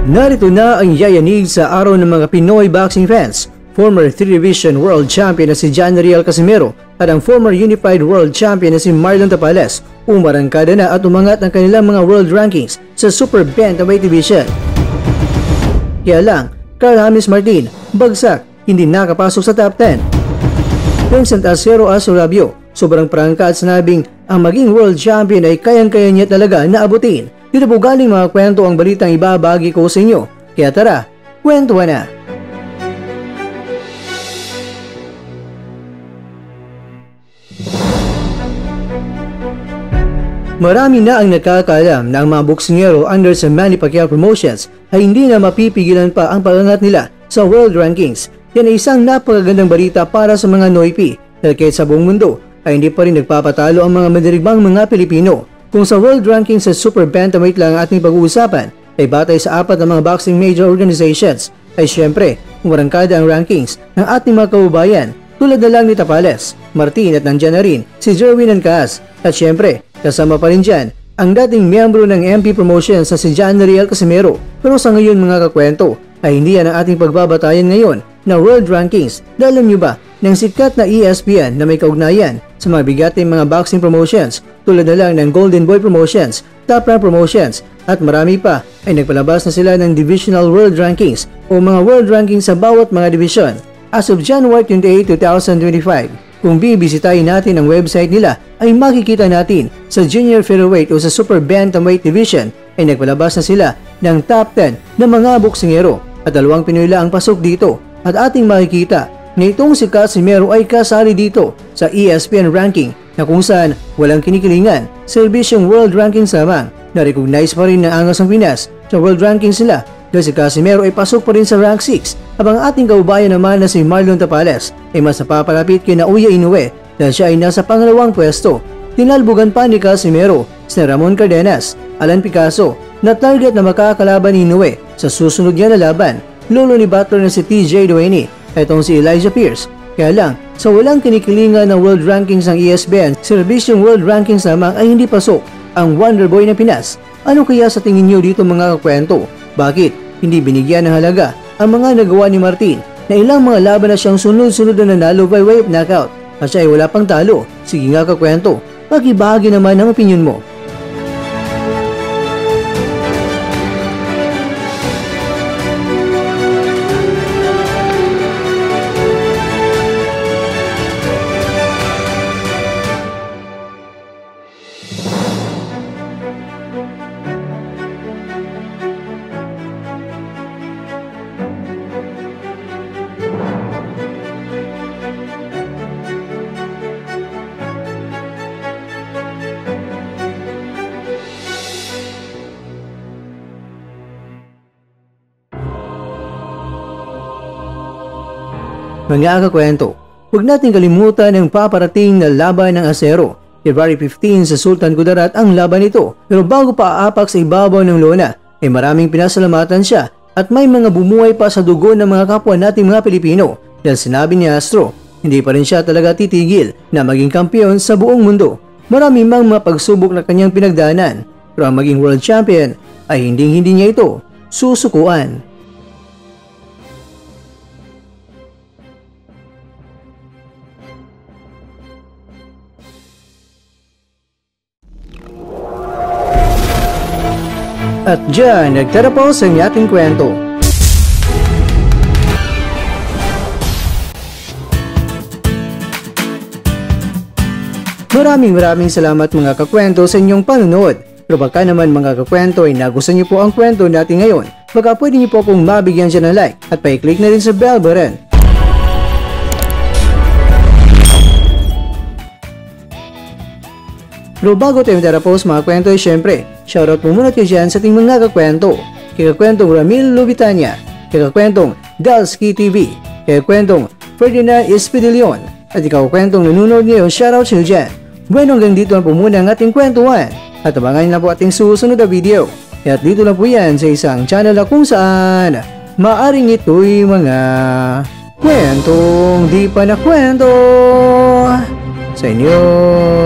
Narito na ang yayanig sa araw ng mga Pinoy boxing fans. Former 3-Division World Champion na si John Riel Casimero at ang former Unified World Champion na si Marlon Tapales umarangkada na at umangat ang kanilang mga world rankings sa Super Bantamweight Division. Kaya lang, Carl James Martin, bagsak, hindi nakapasok sa top 10. Vincent Acero Asurabio, sobrang prangka at sinabing ang maging world champion ay kayang-kaya niya talaga na abutin. Dito po galing mga kwento ang balitang ibabagi ko sa inyo. Kaya tara, kwentuhan na! Marami na ang nakakaalam na ang mga boksingero under sa Manny Pacquiao Promotions ay hindi na mapipigilan pa ang pagangat nila sa world rankings. Yan ay isang napakagandang balita para sa mga Noipi dahil kahit sa buong mundo ay hindi pa rin nagpapatalo ang mga madirigmang mga Pilipino. Kung sa world ranking sa Super Bantamweight lang ang ating pag-uusapan ay batay sa apat na mga boxing major organizations ay syempre umarangkada ang rankings ng ating mga kababayan tulad na lang ni Tapales, Martin at nandiyan na rin si Jerwin Ancas at syempre kasama pa rin dyan ang dating miyembro ng MP Promotions na si John Riel Casimero. Pero sa ngayon mga kakwento ay hindi yan ang ating pagbabatayan ngayon na world rankings. Dahil alam nyo ba ng sikat na ESPN na may kaugnayan sa mga bigating mga boxing promotions tulad na lang ng Golden Boy Promotions, Top Rank Promotions at marami pa ay nagpalabas na sila ng Divisional World Rankings o mga world rankings sa bawat mga division. As of January 28, 2025, kung bibisitahin natin ang website nila ay makikita natin sa Junior Featherweight o sa Super Bantamweight Division ay nagpalabas na sila ng top 10 na mga boksingero at 2 Pinoy lang ang pasok dito at ating makikita na itong si Casimero ay kasali dito sa ESPN ranking na kung saan walang kinikilingan, serbisyong world rankings lamang. Na-recognize pa rin ng angas ng Pinas sa world rankings nila dahil si Casimero ay pasok pa rin sa rank 6 habang ating kaubayan naman na si Marlon Tapales ay mas napapalapit kay Naoya Inoue dahil siya ay nasa pangalawang pwesto. Tinalbugan pa ni Casimero si Ramon Cardenas, Alan Picasso na target na makakalaban ni Inoue sa susunod niya na laban, lolo ni Butler na si TJ Duane at itong si Elijah Pierce. Kaya lang, sa walang kinikilingan ng world rankings ng ESPN, serbisyong world rankings lamang ay hindi pasok ang Wonder Boy na Pinas. Ano kaya sa tingin nyo dito mga kakwento? Bakit hindi binigyan ng halaga ang mga nagawa ni Martin na ilang mga laban na siyang sunod-sunod na nanalo by way of knockout at siya ay wala pang talo? Sige nga kakwento, pakibahagi naman ang opinion mo. Mga kakwento, huwag natin kalimutan ang paparating na laban ng Acero. February 15 sa Sultan Kudarat ang laban nito. Pero bago pa aapak sa ibabaw ng lona, ay maraming pinasalamatan siya at may mga bumuhay pa sa dugo ng mga kapwa nating mga Pilipino. Dahil sinabi ni Astro, hindi pa rin siya talaga titigil na maging kampiyon sa buong mundo. Marami mang mga pagsubok na kanyang pinagdaanan, pero ang maging world champion ay hindi niya ito susukuan. At dyan, nagtatapos ang ating kwento. Maraming salamat mga kakwento sa inyong panonood. Pero baka naman mga kakwento ay nagustuhan niyo po ang kwento natin ngayon, baka pwede niyo po akong mabigyan siya ng like at pa-click na rin sa bell button. Pero bago tayo matapos mga kwento ay syempre, shoutout po muna kayo dyan sa ating mga kakwento. Kay kakwentong Ramil Lubitania, kay kakwentong Dalski TV, kay kakwentong Ferdinand Espidilion, at ikaw kakwentong nanonood ngayon, shoutout sa iyo dyan. Bueno, hanggang dito na po muna ang ating kwentuhan at abangan na po ating susunod na video. At dito na po yan sa isang channel na kung saan maaring ito'y mga kwentong di pa na kwento sa inyo.